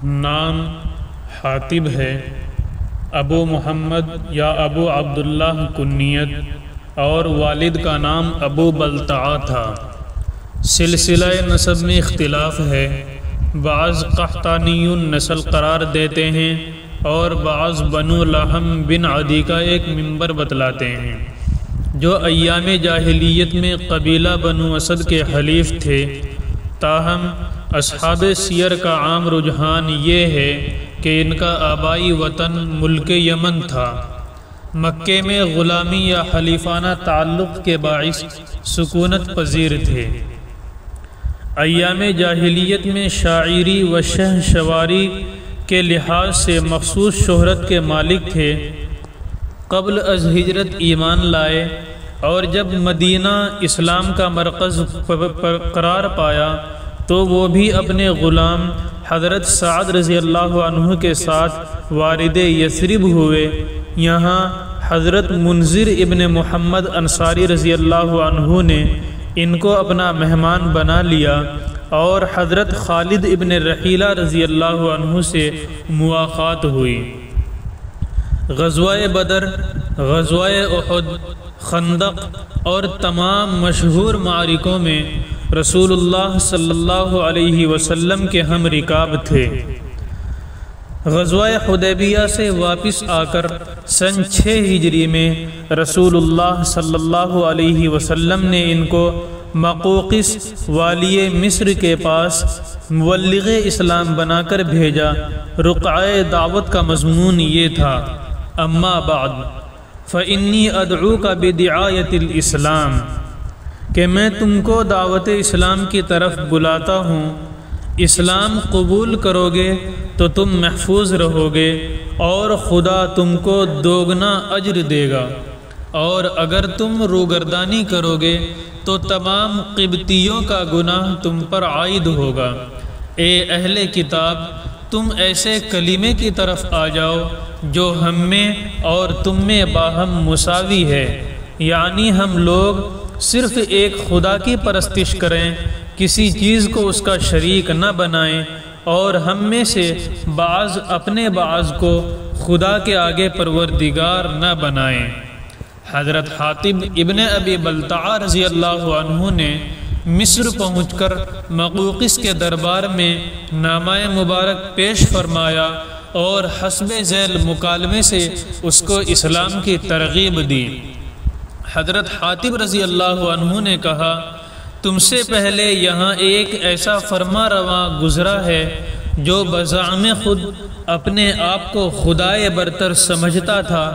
نام حاطب ہے، ابو محمد یا ابو عبداللہ کنیت، اور والد کا نام ابو بلتعہ تھا۔ سلسلہ نسب میں اختلاف ہے، بعض قحطانی نسل قرار دیتے ہیں اور بعض بنو لحم بن عدی کا ایک ممبر بتلاتے ہیں، جو ایام جاہلیت میں قبیلہ بنو اسد کے حلیف تھے۔ تاہم اصحاب سیر کا عام رجحان یہ ہے کہ ان کا آبائی وطن ملک یمن تھا۔ مکے میں غلامی یا حلیفانہ تعلق کے باعث سکونت پذیر تھے۔ ایام جاہلیت میں شاعری و شہسواری کے لحاظ سے مخصوص شہرت کے مالک تھے۔ قبل از ہجرت ایمان لائے اور جب مدینہ اسلام کا مرکز قرار پایا تو وہ بھی اپنے غلام حضرت سعد رضی اللہ عنہ کے ساتھ وارد یثرب ہوئے۔ یہاں حضرت منذر ابن محمد انصاری رضی اللہ عنہ نے ان کو اپنا مہمان بنا لیا اور حضرت خالد ابن رحیلہ رضی اللہ عنہ سے مواقعات ہوئی۔ غزوہ بدر، غزوہ احد، خندق اور تمام مشہور معرکوں میں رسول اللہ صلی اللہ علیہ وسلم کے ہم رکاب تھے۔ غزوہ حدیبیہ سے واپس آ کر سن 6 ہجری میں رسول اللہ صلی اللہ علیہ وسلم نے ان کو مقوقس والی مصر کے پاس مبلغ اسلام بنا کر بھیجا۔ رقعہ دعوت کا مضمون یہ تھا: اما بعد فإنی ادعوک بدعایت الاسلام، کہ میں تم کو دعوت اسلام کی طرف بلاتا ہوں۔ اسلام قبول کرو گے تو تم محفوظ رہو گے اور خدا تم کو دوگنا اجر دے گا، اور اگر تم روگردانی کرو گے تو تمام قبطیوں کا گناہ تم پر عائد ہوگا۔ اے اہل کتاب، تم ایسے کلمے کی طرف آ جاؤ جو ہم میں اور تم میں باہم مساوی ہے، یعنی ہم لوگ صرف ایک خدا کی پرستش کریں، کسی چیز کو اس کا شریک نہ بنائیں، اور ہم میں سے بعض اپنے بعض کو خدا کے آگے پروردگار نہ بنائیں۔ حضرت حاطب ابن ابی بلتعہ رضی اللہ عنہ نے مصر پہنچ کر مقوقس کے دربار میں نامہ مبارک پیش فرمایا اور حسب ذیل مکالمے سے اس کو اسلام کی ترغیب دی۔ حضرت حاطب رضی اللہ عنہ نے کہا: تم سے پہلے یہاں ایک ایسا فرما رواں گزرا ہے جو بزعم خود اپنے آپ کو خدائے برتر سمجھتا تھا،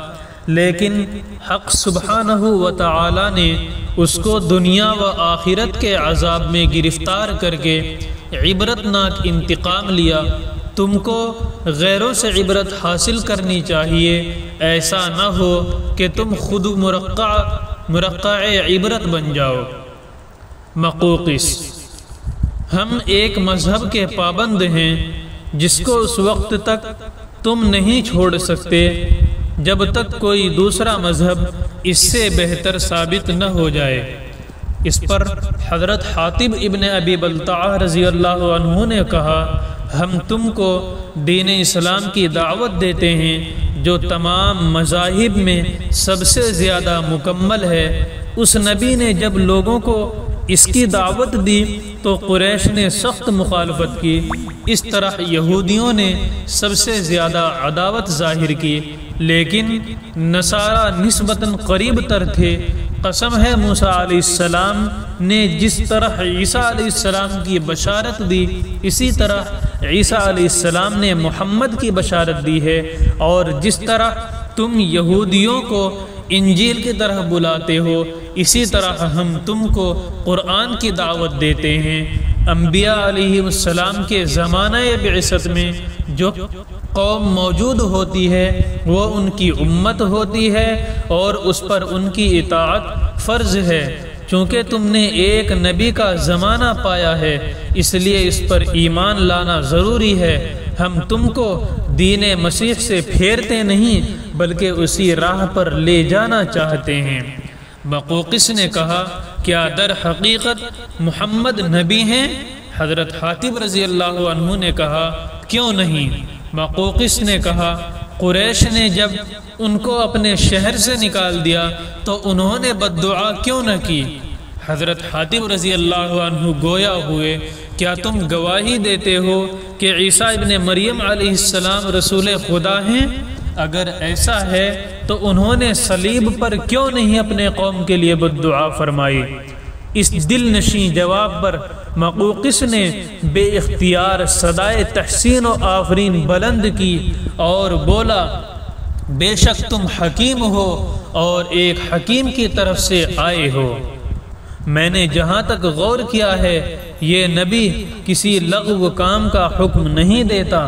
لیکن حق سبحانہ و تعالی نے اس کو دنیا و آخرت کے عذاب میں گرفتار کر کے عبرتناک انتقام لیا۔ تم کو غیروں سے عبرت حاصل کرنی چاہیے، ایسا نہ ہو کہ تم خود مرقع عبرت بن جاؤ۔ مقوقس: ہم ایک مذہب کے پابند ہیں جس کو اس وقت تک تم نہیں چھوڑ سکتے جب تک کوئی دوسرا مذہب اس سے بہتر ثابت نہ ہو جائے۔ اس پر حضرت حاطب ابن ابی بلتعہ رضی اللہ عنہ نے کہا: ہم تم کو دین اسلام کی دعوت دیتے ہیں جو تمام مذاہب میں سب سے زیادہ مکمل ہے۔ اس نبی نے جب لوگوں کو اس کی دعوت دی تو قریش نے سخت مخالفت کی، اس طرح یہودیوں نے سب سے زیادہ عداوت ظاہر کی، لیکن نصارہ نسبتاً قریب تر تھے۔ قسم ہے موسیٰ علیہ السلام نے جس طرح عیسیٰ علیہ السلام کی بشارت دی، اسی طرح عیسیٰ علیہ السلام نے محمد کی بشارت دی ہے، اور جس طرح تم یہودیوں کو انجیل کی طرح بلاتے ہو، اسی طرح ہم تم کو قرآن کی دعوت دیتے ہیں۔ انبیاء علیہ السلام کے زمانہ بعثت میں جو قوم موجود ہوتی ہے وہ ان کی امت ہوتی ہے اور اس پر ان کی اطاعت فرض ہے۔ چونکہ تم نے ایک نبی کا زمانہ پایا ہے اس لیے اس پر ایمان لانا ضروری ہے۔ ہم تم کو دین مسیح سے پھیرتے نہیں بلکہ اسی راہ پر لے جانا چاہتے ہیں۔ مقوقس نے کہا: کیا در حقیقت محمد نبی ہیں؟ حضرت حاطب رضی اللہ عنہ نے کہا: کیوں نہیں؟ مقوقس نے کہا قریش نے جب ان کو اپنے شہر سے نکال دیا تو انہوں نے بد دعا کیوں نہ کی؟ حضرت حاتب رضی اللہ عنہ گویا ہوئے کیا تم گواہی دیتے ہو کہ عیسیٰ ابن مریم علیہ السلام رسول خدا ہیں؟ اگر ایسا ہے تو انہوں نے صلیب پر کیوں نہیں اپنے قوم کے لیے بد دعا فرمائی؟ اس دل نشیں جواب پر مقوقس نے بے اختیار صدائے تحسین و آفرین بلند کی اور بولا بے شک تم حکیم ہو اور ایک حکیم کی طرف سے آئے ہو۔ میں نے جہاں تک غور کیا ہے یہ نبی کسی لغو کام کا حکم نہیں دیتا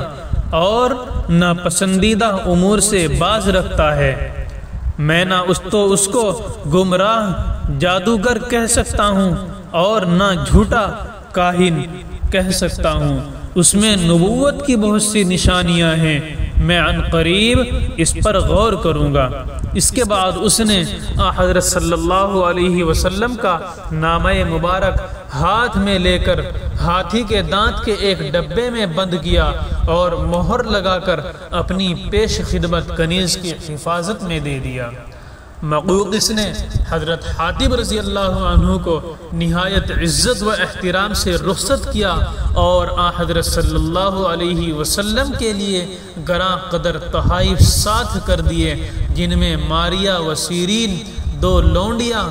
اور نہ پسندیدہ امور سے باز رکھتا ہے۔ میں نہ اس کو گمراہ جادوگر کہہ سکتا ہوں اور نہ جھوٹا کاہن کہہ سکتا ہوں۔ اس میں نبوت کی بہت سی نشانیاں ہیں، میں عن قریب اس پر غور کروں گا۔ اس کے بعد اس نے حضرت صلی اللہ علیہ وسلم کا نامہ مبارک ہاتھ میں لے کر ہاتھی کے دانت کے ایک ڈبے میں بند کیا اور مہر لگا کر اپنی پیش خدمت کنیز کی حفاظت میں دے دیا۔ مقوقس نے حضرت حاتب رضی اللہ عنہ کو نہایت عزت و احترام سے رخصت کیا اور حضرت صلی اللہ علیہ وسلم کے لیے گراں قدر تحائف ساتھ کر دیے، جن میں ماریا و سیرین 2 لونڈیاں،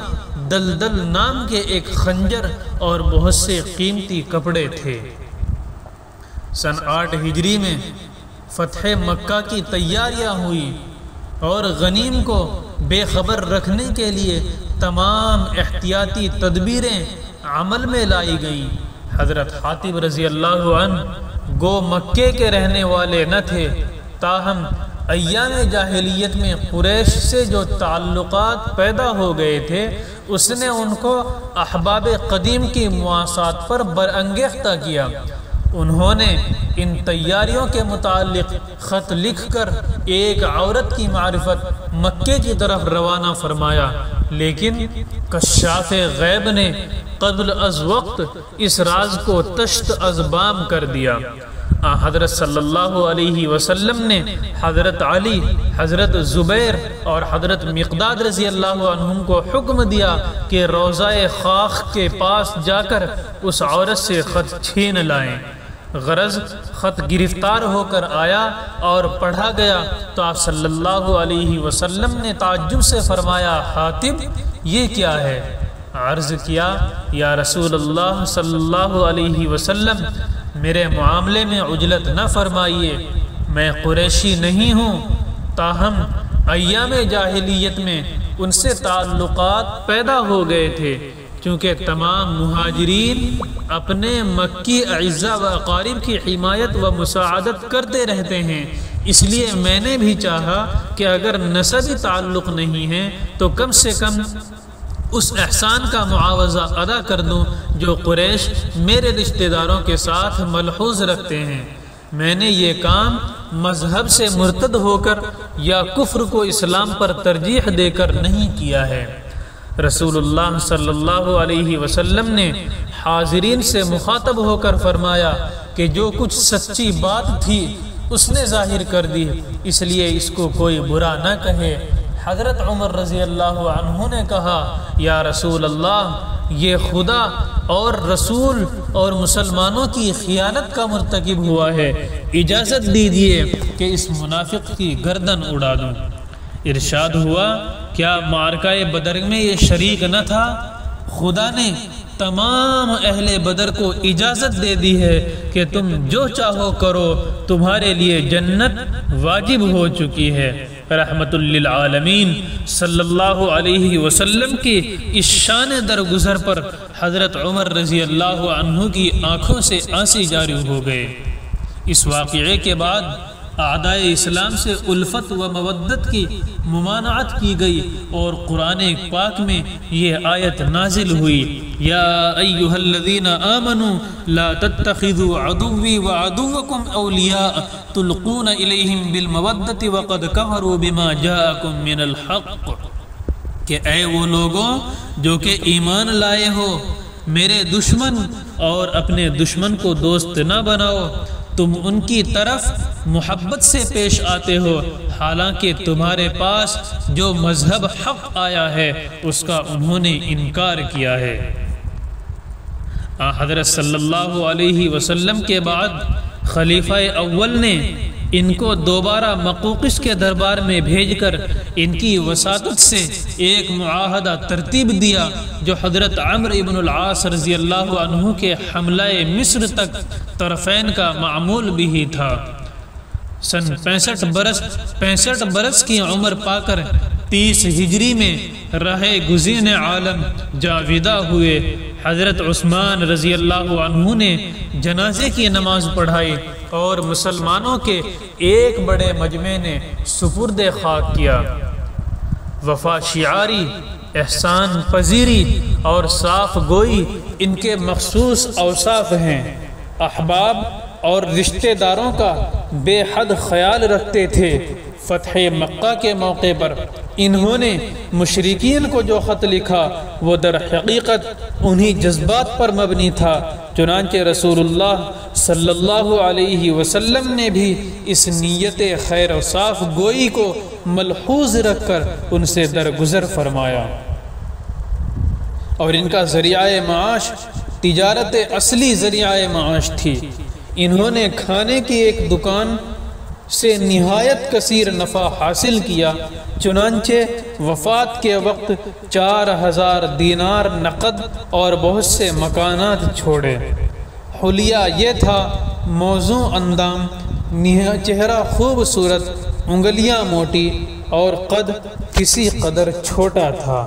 دلدل نام کے ایک خنجر اور بہت سے قیمتی کپڑے تھے۔ سن 8 ہجری میں فتح مکہ کی تیاریاں ہوئی اور غنیم کو بے خبر رکھنے کے لیے تمام احتیاطی تدبیریں عمل میں لائی گئیں۔ حضرت حاتب رضی اللہ عنہ گو مکے کے رہنے والے نہ تھے، تاہم ایام جاہلیت میں قریش سے جو تعلقات پیدا ہو گئے تھے اس نے ان کو احباب قدیم کی مواسات پر برانگیختہ کیا۔ انہوں نے ان تیاریوں کے متعلق خط لکھ کر ایک عورت کی معرفت مکے کی طرف روانہ فرمایا، لیکن کشاف غیب نے قبل از وقت اس راز کو تشت از بام کر دیا۔ حضرت صلی اللہ علیہ وسلم نے حضرت علی، حضرت زبیر اور حضرت مقداد رضی اللہ عنہم کو حکم دیا کہ روضہ خاخ کے پاس جا کر اس عورت سے خط چھین لائیں۔ غرض خط گرفتار ہو کر آیا اور پڑھا گیا تو آپ صلی اللہ علیہ وسلم نے تعجب سے فرمایا حاتب یہ کیا ہے؟ عرض کیا یا رسول اللہ صلی اللہ علیہ وسلم میرے معاملے میں عجلت نہ فرمائیے، میں قریشی نہیں ہوں، تاہم ایام جاہلیت میں ان سے تعلقات پیدا ہو گئے تھے، چونکہ تمام مہاجرین اپنے مکی اعزاء و اقارب کی حمایت و مساعدت کرتے رہتے ہیں، اس لیے میں نے بھی چاہا کہ اگر نسبی تعلق نہیں ہے تو کم سے کم اس احسان کا معاوضہ ادا کر دوں جو قریش میرے رشتہ داروں کے ساتھ ملحوظ رکھتے ہیں۔ میں نے یہ کام مذہب سے مرتد ہو کر یا کفر کو اسلام پر ترجیح دے کر نہیں کیا ہے۔ رسول اللہ صلی اللہ علیہ وسلم نے حاضرین سے مخاطب ہو کر فرمایا کہ جو کچھ سچی بات تھی اس نے ظاہر کر دی، اس لیے اس کو کوئی برا نہ کہے۔ حضرت عمر رضی اللہ عنہ نے کہا یا رسول اللہ یہ خدا اور رسول اور مسلمانوں کی خیانت کا مرتکب ہوا ہے، اجازت دیجیے کہ اس منافق کی گردن اڑا دوں۔ ارشاد ہوا کیا معرکہ بدر میں یہ شریک نہ تھا؟ خدا نے تمام اہل بدر کو اجازت دے دی ہے کہ تم جو چاہو کرو، تمہارے لیے جنت واجب ہو چکی ہے۔ رحمت للعالمین صلی اللہ علیہ وسلم کی اس شان درگزر پر حضرت عمر رضی اللہ عنہ کی آنکھوں سے آنسو جاری ہو گئے۔ اس واقعے کے بعد اعدائے اسلام سے الفت و مودت کی ممانعت کی گئی اور قرآن پاک میں یہ آیت نازل ہوئی یا ایھا الذین آمنوا لا تتخذوا عدوی وعدوکم اولیاء تلقون الیہم بالمودت وقد کفروا بما جاءکم من الحق، کہ اے وہ لوگوں جو کہ ایمان لائے ہو، میرے دشمن اور اپنے دشمن کو دوست نہ بناؤ، تم ان کی طرف محبت سے پیش آتے ہو، حالانکہ تمہارے پاس جو مذہب حق آیا ہے اس کا انہوں نے انکار کیا ہے۔ حضرت صلی اللہ علیہ وسلم کے بعد خلیفہ اول نے ان کو دوبارہ مقوقس کے دربار میں بھیج کر ان کی وساطت سے ایک معاہدہ ترتیب دیا جو حضرت عمرو ابن العاص رضی اللہ عنہ کے حملہ مصر تک طرفین کا معمول بھی تھا۔ سن 65 برس کی عمر پا کر 30 ہجری میں راہ گزین عالم جاویدہ ہوئے حضرت عثمان رضی اللہ عنہ نے جنازے کی نماز پڑھائی اور مسلمانوں کے ایک بڑے مجمع نے سپرد خاک کیا۔ وفا شعاری، احسان پذیری اور صاف گوئی ان کے مخصوص اوصاف ہیں۔ احباب اور رشتہ داروں کا بے حد خیال رکھتے تھے۔ فتح مکہ کے موقع پر انہوں نے مشرکین کو جو خط لکھا وہ در حقیقت انہی جذبات پر مبنی تھا، چنانچہ رسول اللہ صلی اللہ علیہ وسلم نے بھی اس نیت خیر و صاف گوئی کو ملحوظ رکھ کر ان سے درگزر فرمایا، اور ان کا ذریعہ معاش تجارت اصلی ذریعہ معاش تھی۔ انہوں نے کھانے کی ایک دکان سے نہایت کثیر نفع حاصل کیا، چنانچہ وفات کے وقت 4000 دینار نقد اور بہت سے مکانات چھوڑے۔ حلیہ یہ تھا، موزوں اندام، چہرہ خوبصورت، انگلیاں موٹی اور قد کسی قدر چھوٹا تھا۔